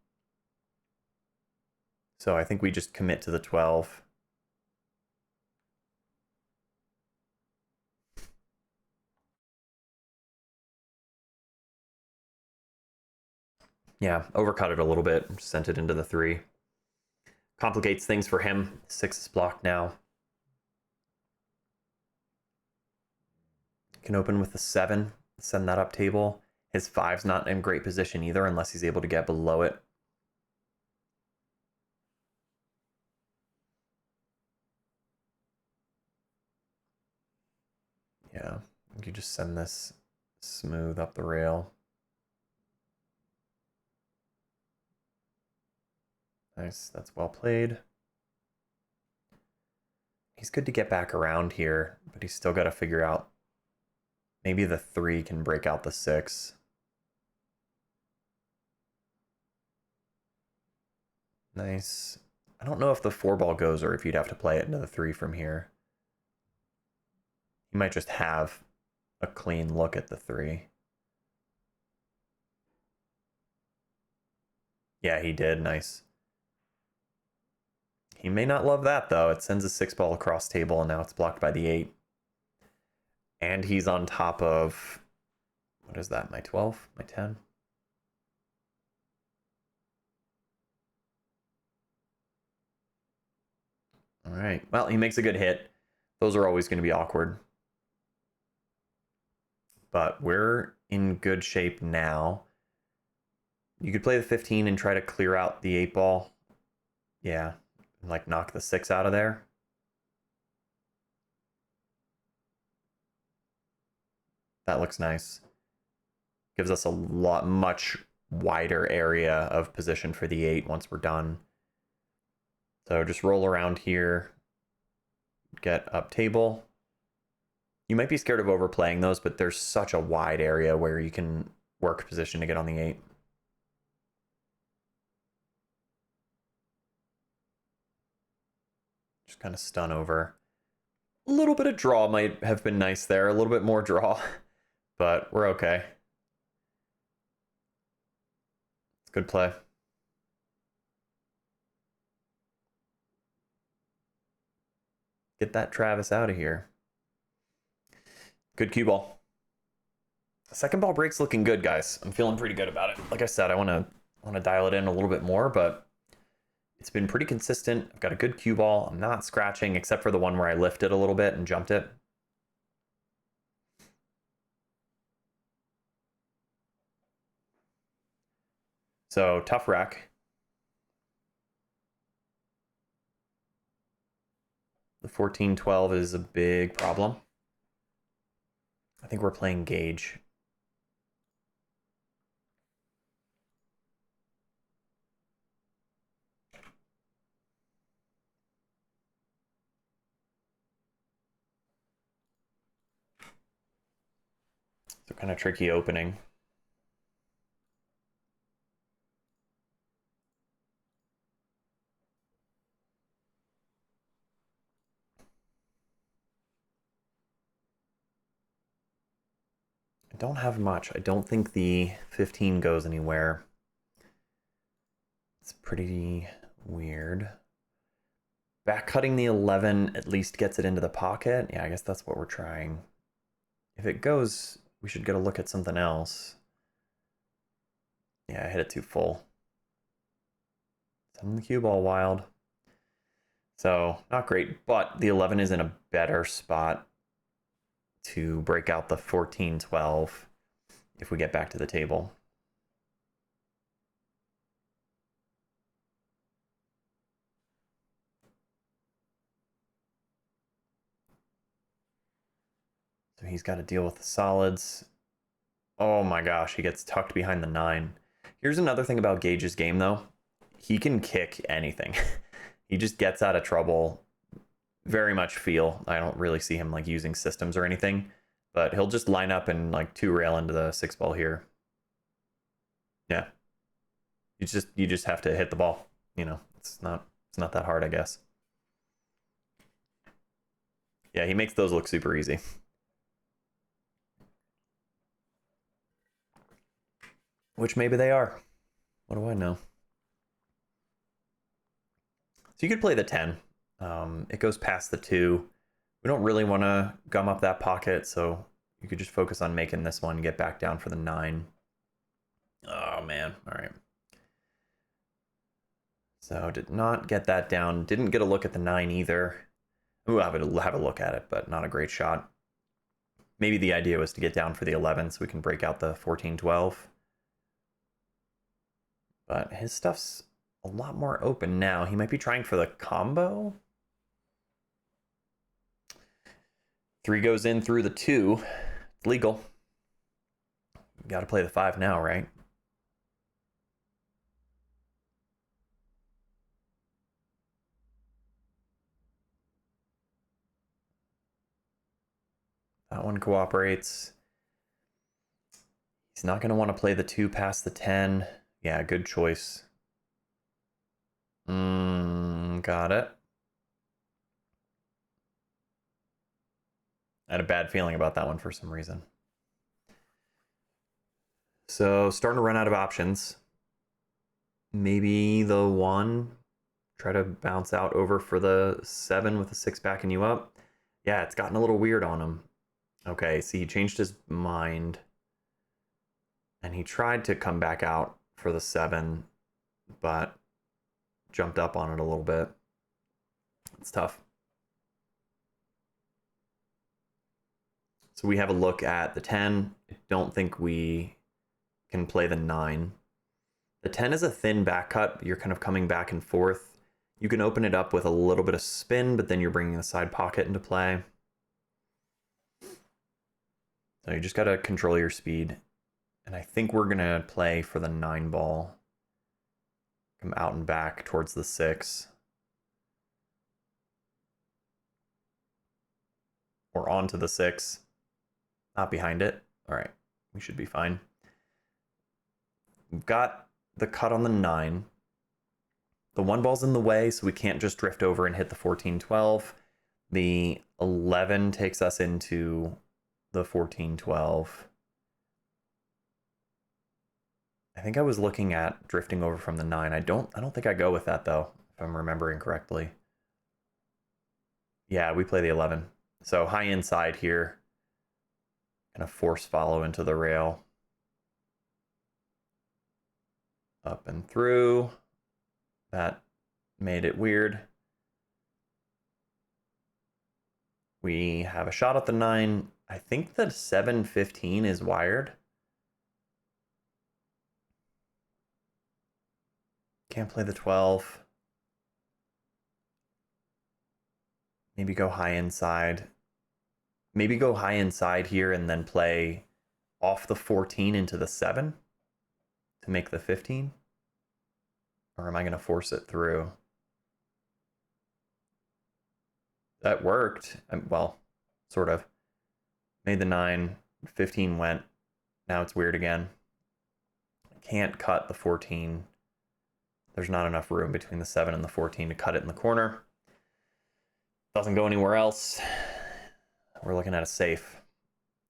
So I think we just commit to the 12. Yeah, overcut it a little bit, sent it into the 3. Complicates things for him. 6 is blocked now. Can open with the 7, send that up table. His 5's not in great position either unless he's able to get below it. Yeah, you just send this smooth up the rail. Nice, that's well played. He's good to get back around here, but he's still got to figure out. Maybe the 3 can break out the 6. Nice. I don't know if the 4 ball goes or if you'd have to play it into the 3 from here. You might just have a clean look at the 3. Yeah, he did. Nice. He may not love that, though. It sends a 6 ball across table, and now it's blocked by the 8. And he's on top of, what is that, my 12, my 10? All right, well, he makes a good hit. Those are always going to be awkward. But we're in good shape now. You could play the 15 and try to clear out the 8 ball. Yeah, like knock the 6 out of there. That looks nice. Gives us a much wider area of position for the 8 once we're done. So just roll around here, get up table. You might be scared of overplaying those, but there's such a wide area where you can work position to get on the 8. Just kind of stun over. A little bit of draw might have been nice there, a little bit more draw, but we're okay. It's good play. Get that Travis out of here. Good cue ball. Second ball break's looking good, guys. I'm feeling pretty good about it. Like I said, I want to dial it in a little bit more, but it's been pretty consistent. I've got a good cue ball. I'm not scratching, except for the one where I lifted a little bit and jumped it. So tough rack. The 14-12 is a big problem. I think we're playing Gage. So kind of tricky opening. I don't have much. I don't think the 15 goes anywhere. It's pretty weird. Back cutting the 11 at least gets it into the pocket. Yeah, I guess that's what we're trying. If it goes, we should get a look at something else. Yeah, I hit it too full. Sending the cue ball wild. So, not great, but the 11 is in a better spot to break out the 14-12 if we get back to the table. So he's got to deal with the solids. Oh my gosh, he gets tucked behind the 9. Here's another thing about Gage's game, though. He can kick anything. He just gets out of trouble. Very much feel. I don't really see him like using systems or anything, but he'll just line up and like 2-rail into the 6 ball here. Yeah. You just have to hit the ball. You know, it's not that hard, I guess. Yeah, he makes those look super easy. Which maybe they are. What do I know? So you could play the 10. It goes past the 2. We don't really want to gum up that pocket, so you could just focus on making this one get back down for the 9. Oh, man. All right. So did not get that down. Didn't get a look at the 9 either. Ooh, have a look at it, but not a great shot. Maybe the idea was to get down for the 11 so we can break out the 14-12. But his stuff's a lot more open now. He might be trying for the combo. 3 goes in through the 2. It's legal. Got to play the 5 now, right? That one cooperates. He's not going to want to play the 2 past the 10. Yeah, good choice. Got it. I had a bad feeling about that one for some reason. So starting to run out of options. Maybe the 1. Try to bounce out over for the 7 with the 6 backing you up. Yeah, it's gotten a little weird on him. Okay, see, he changed his mind. And he tried to come back out for the 7, but jumped up on it a little bit. It's tough. So we have a look at the 10. I don't think we can play the 9. The 10 is a thin back cut. You're kind of coming back and forth. You can open it up with a little bit of spin, but then you're bringing the side pocket into play. So you just got to control your speed. And I think we're going to play for the 9 ball. Come out and back towards the 6. Or onto the 6. Not behind it. All right, we should be fine. We've got the cut on the 9. The 1 ball's in the way, so we can't just drift over and hit the 14-12. The 11 takes us into the 14-12. I think I was looking at drifting over from the 9. I don't think I go with that though, if I'm remembering correctly. Yeah, we play the 11. So high inside here. Kind of force follow into the rail. Up and through. That made it weird. We have a shot at the 9. I think the 7-15 is wired. Can't play the 12. Maybe go high inside. Maybe go high inside here and then play off the 14 into the 7 to make the 15. Or am I going to force it through? That worked. Well, sort of. Made the 9. 15 went. Now it's weird again. Can't cut the 14. There's not enough room between the 7 and the 14 to cut it in the corner. Doesn't go anywhere else. We're looking at a safe.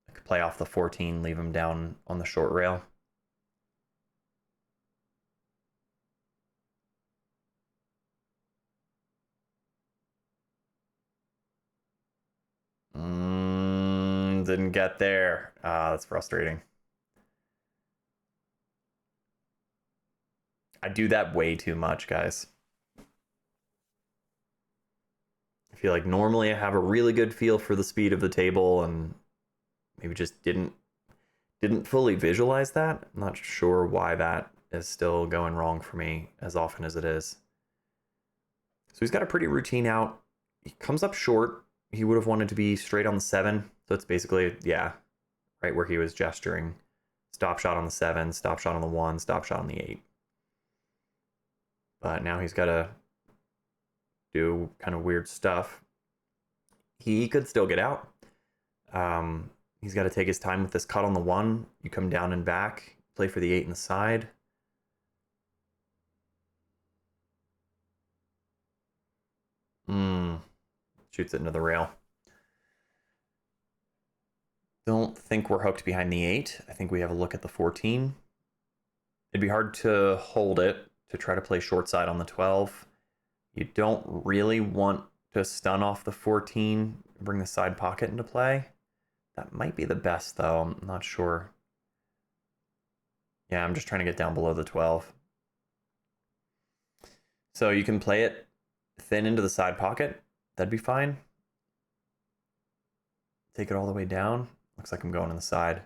I could play off the 14, leave him down on the short rail. Didn't get there. That's frustrating. I do that way too much, guys. I feel like normally I have a really good feel for the speed of the table and maybe just didn't fully visualize that. I'm not sure why that is still going wrong for me as often as it is. So he's got a pretty routine out. He comes up short. He would have wanted to be straight on the 7. So it's basically, yeah, right where he was gesturing. Stop shot on the 7, stop shot on the 1, stop shot on the 8. But now he's got to do kind of weird stuff. He could still get out. He's got to take his time with this cut on the 1. You come down and back, play for the 8 in the side. Shoots it into the rail. Don't think we're hooked behind the 8. I think we have a look at the 14. It'd be hard to hold it to try to play short side on the 12. You don't really want to stun off the 14, bring the side pocket into play. That might be the best though, I'm not sure. Yeah, I'm just trying to get down below the 12. So you can play it thin into the side pocket. That'd be fine. Take it all the way down. Looks like I'm going on the side.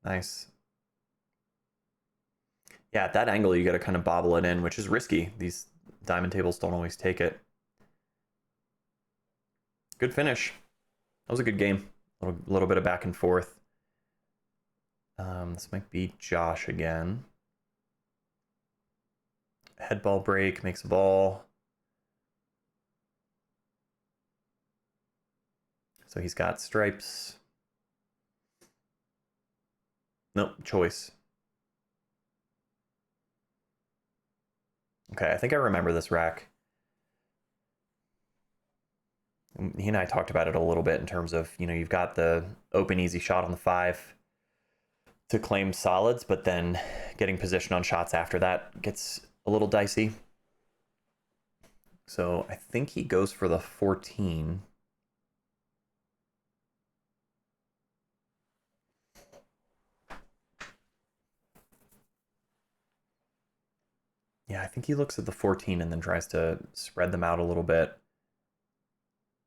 Nice. Yeah, at that angle, you got to kind of bobble it in, which is risky. These diamond tables don't always take it. Good finish. That was a good game. A little bit of back and forth. This might be Josh again. Head ball break, makes a ball. So he's got stripes. Nope, choice. Okay, I think I remember this rack. He and I talked about it a little bit in terms of, you've got the open easy shot on the 5 to claim solids, but then getting position on shots after that gets a little dicey. So I think he goes for the 14. Yeah, I think he looks at the 14 and then tries to spread them out a little bit,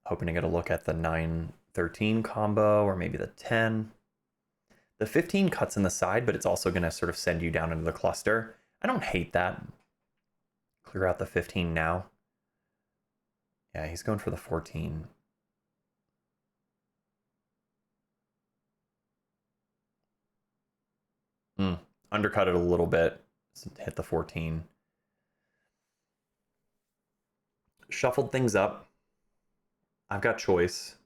hoping to get a look at the 9-13 combo or maybe the 10. The 15 cuts in the side, but it's also going to sort of send you down into the cluster. I don't hate that. Clear out the 15 now. Yeah, he's going for the 14. Undercut it a little bit. Hit the 14. Shuffled things up. I've got choice.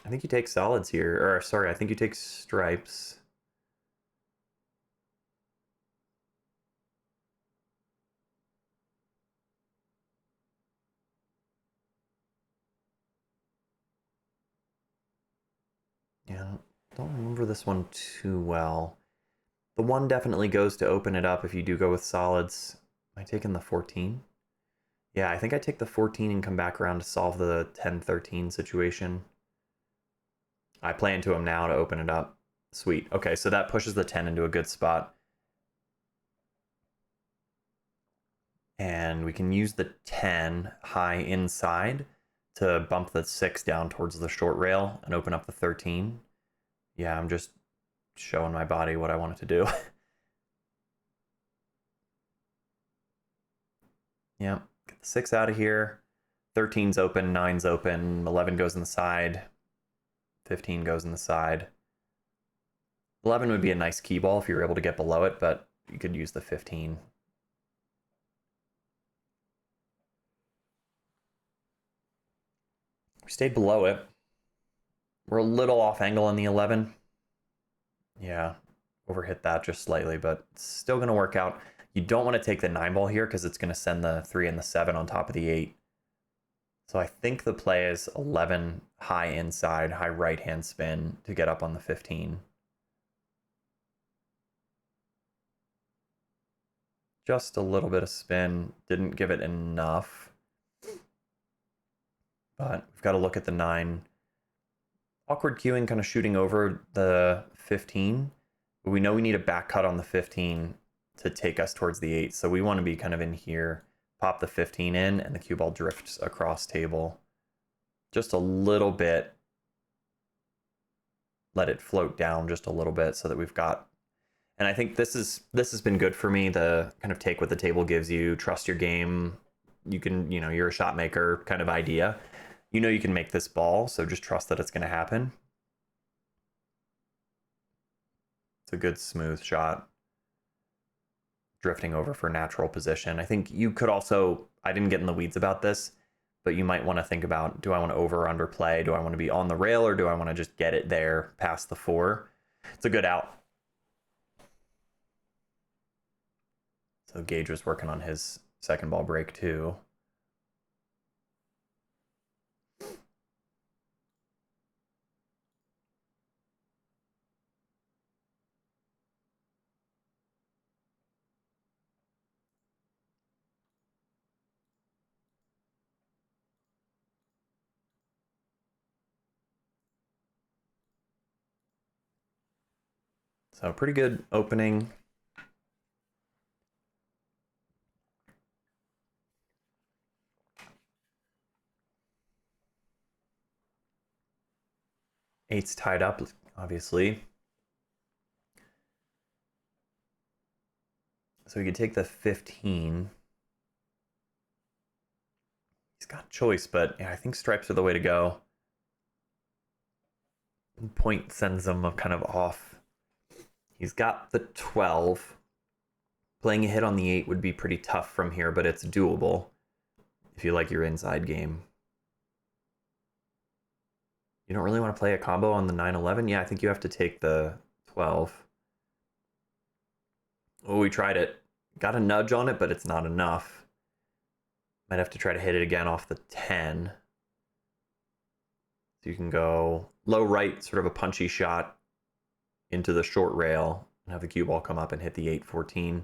I think you take solids here. Or, sorry, I think you take stripes. Yeah, don't remember this one too well. The 1 definitely goes to open it up if you do go with solids. Am I taking the 14? Yeah, I think I take the 14 and come back around to solve the 10-13 situation. I play into him now to open it up. Sweet. Okay, so that pushes the 10 into a good spot. And we can use the 10 high inside to bump the 6 down towards the short rail and open up the 13. Yeah, I'm just showing my body what I want it to do. Yeah, get the 6 out of here. 13's open, 9's open, 11 goes in the side, 15 goes in the side. 11 would be a nice key ball if you were able to get below it, but you could use the 15. We stayed below it. We're a little off angle on the 11. Yeah, overhit that just slightly, but it's still going to work out. You don't want to take the 9 ball here because it's going to send the 3 and the 7 on top of the 8. So I think the play is 11 high inside, high right hand spin to get up on the 15. Just a little bit of spin. Didn't give it enough. But we've got to look at the 9. Awkward queuing, kind of shooting over the 15. But we know we need a back cut on the 15 to take us towards the 8. So we want to be kind of in here. Pop the 15 in, and the cue ball drifts across table. Just a little bit. Let it float down just a little bit so that we've got... And I think this has been good for me, the kind of take what the table gives you, trust your game. You can, you're a shot maker kind of idea. You can make this ball, so just trust that it's going to happen. It's a good smooth shot. Drifting over for natural position. I think you could also, I didn't get in the weeds about this, but you might want to think about, do I want to over or under play? Do I want to be on the rail, or do I want to just get it there past the 4? It's a good out. So Gage was working on his second ball break too. So pretty good opening. Eight's tied up, obviously. So we could take the 15. He's got choice, but yeah, I think stripes are the way to go. Point sends him kind of off. He's got the 12. Playing a hit on the 8 would be pretty tough from here, but it's doable if you like your inside game. You don't really want to play a combo on the 9-11? Yeah, I think you have to take the 12. Oh, we tried it. Got a nudge on it, but it's not enough. Might have to try to hit it again off the 10. So you can go low right, sort of a punchy shot into the short rail, and have the cue ball come up and hit the 8-14.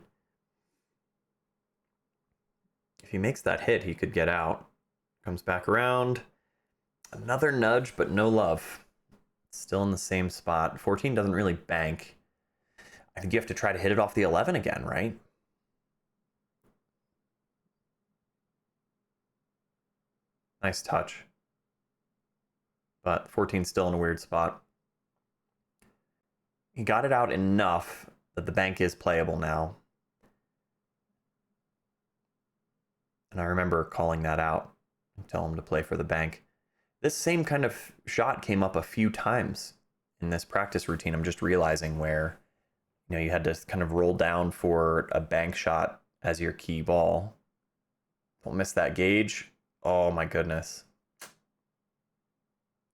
If he makes that hit, he could get out. Comes back around. Another nudge, but no love. Still in the same spot. 14 doesn't really bank. I think you have to try to hit it off the 11 again, right? Nice touch. But 14's still in a weird spot. He got it out enough that the bank is playable now. And I remember calling that out and telling him to play for the bank. This same kind of shot came up a few times in this practice routine. I'm just realizing where, you know, you had to kind of roll down for a bank shot as your key ball. Don't miss that, Gage. Oh my goodness.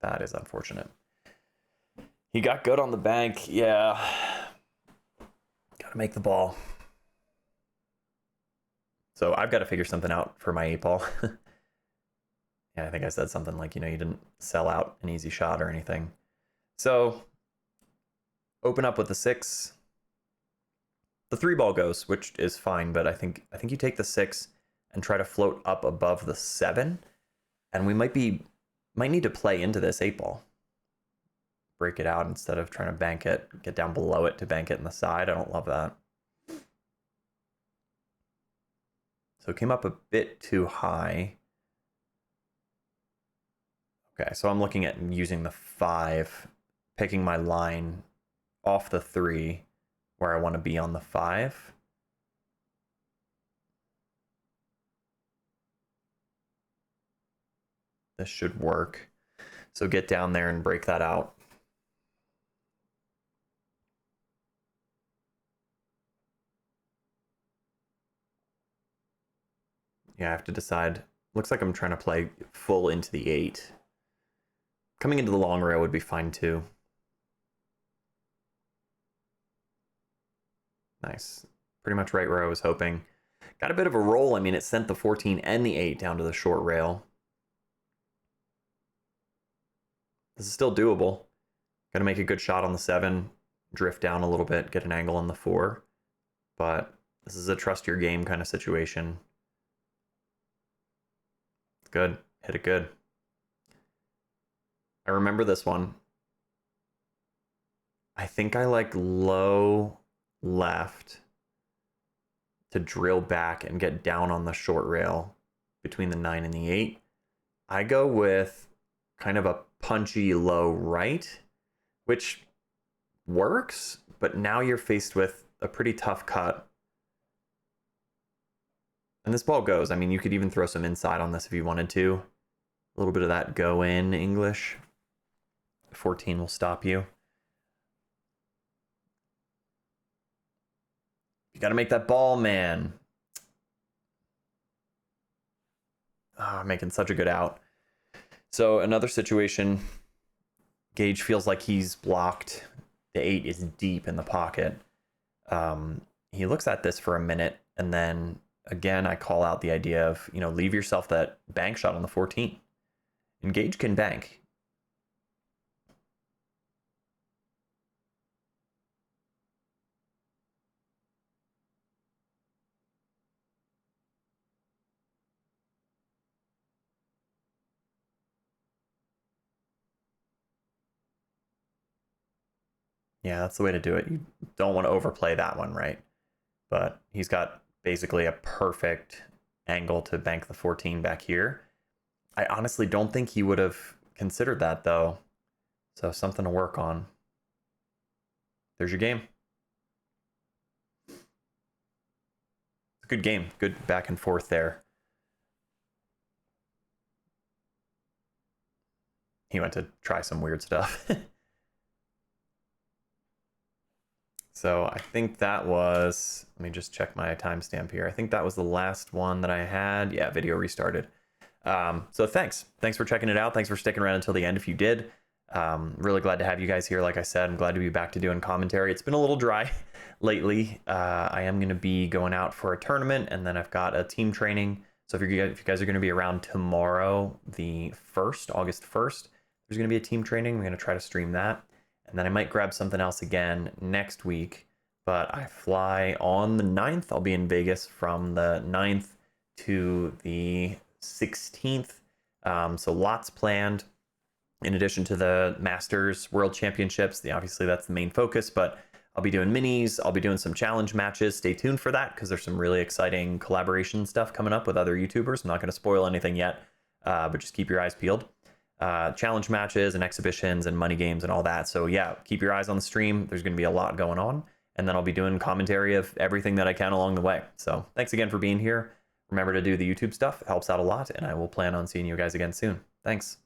That is unfortunate. He got good on the bank. Yeah. Gotta make the ball. So I've got to figure something out for my 8-ball. Yeah, I think I said something like, you know, you didn't sell out an easy shot or anything. So open up with the 6. The 3-ball goes, which is fine, but I think you take the 6 and try to float up above the 7, and we might need to play into this 8-ball. Break it out instead of trying to bank it, get down below it to bank it in the side. I don't love that. So it came up a bit too high. Okay, so I'm looking at using the 5, picking my line off the 3 where I want to be on the 5. This should work. So get down there and break that out. Yeah, I have to decide. Looks like I'm trying to play full into the 8. Coming into the long rail would be fine too. Nice. Pretty much right where I was hoping. Got a bit of a roll. I mean, it sent the 14 and the 8 down to the short rail. This is still doable. Got to make a good shot on the 7, drift down a little bit, get an angle on the 4. But this is a trust your game kind of situation. It's good. Hit it good. I remember this one. I think I like low left to drill back and get down on the short rail between the 9 and the 8. I go with kind of a punchy low right, which works, but now you're faced with a pretty tough cut. And this ball goes. I mean, you could even throw some inside on this if you wanted to. A little bit of that go in English. 14 will stop you. You got to make that ball, man. Oh, making such a good out. So another situation, Gage feels like he's blocked. The 8 is deep in the pocket. He looks at this for a minute, and then again, I call out the idea of, you know, leave yourself that bank shot on the 14. And Gage can bank. Yeah, that's the way to do it. You don't want to overplay that one, right? But he's got basically a perfect angle to bank the 14 back here. I honestly don't think he would have considered that, though. So something to work on. There's your game. It's a good game. Good back and forth there. He went to try some weird stuff. So I think that was, let me just check my timestamp here. I think that was the last one that I had. Yeah, video restarted. So thanks for checking it out. Thanks for sticking around until the end if you did. Really glad to have you guys here. Like I said, I'm glad to be back to doing commentary. It's been a little dry lately. I am going to be going out for a tournament, and then I've got a team training. So if you guys are going to be around tomorrow, the 1st, August 1st, there's going to be a team training. I'm going to try to stream that. And then I might grab something else again next week. but I fly on the 9th. I'll be in Vegas from the 9th to the 16th. So lots planned. In addition to the Masters World Championships, obviously that's the main focus, but I'll be doing minis. I'll be doing some challenge matches. Stay tuned for that because there's some really exciting collaboration stuff coming up with other YouTubers. I'm not going to spoil anything yet, but just keep your eyes peeled. Challenge matches and exhibitions and money games and all that. So yeah, keep your eyes on the stream. There's going to be a lot going on. And then I'll be doing commentary of everything that I can along the way. So thanks again for being here. Remember to do the YouTube stuff. It helps out a lot. And I will plan on seeing you guys again soon. Thanks.